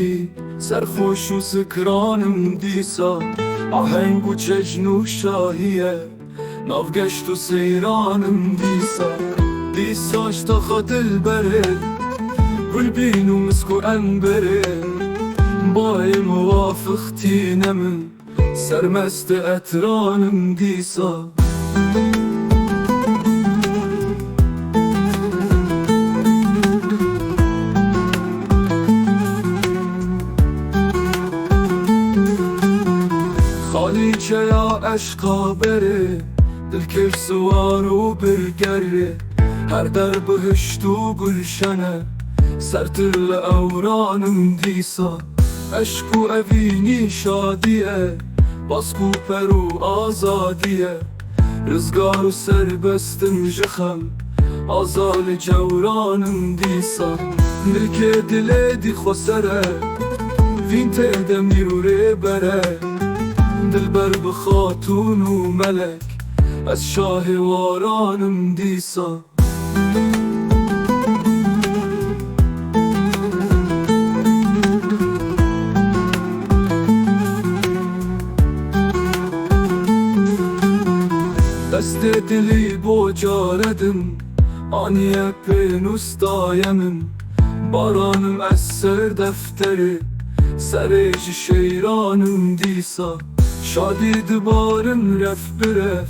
دی سرخوش و سکرانم دیسا آهنگ و چجن و شاهیه نافگشت و سیرانم دیساش تا خدل بره گل بین و مسک و انبره بای موافق تینمن سرمست اترانم دیسا خالیچه یا عشقا بره دل کف سوار و برگره هر در بهشت و گلشنه سرتل اورانم دیسا عشق و اوینی شادیه باسکو پر و آزادیه رزگار و سربستم جخم آزال جورانم دیسا ملک دل دی خسره وین تهدم نیروره بره دلبر بخاتون و ملک از شاه وارانم دیسا دست دلی بوجاردم آنیه پینوس دایمم بارانم از سر دفتره سرج شیرانم دیسا شادی دبارم رف برف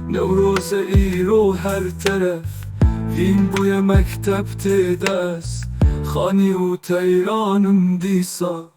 نوروز ایرو هر طرف وین بوی مکتب تیدست خانی و تیرانم دیسا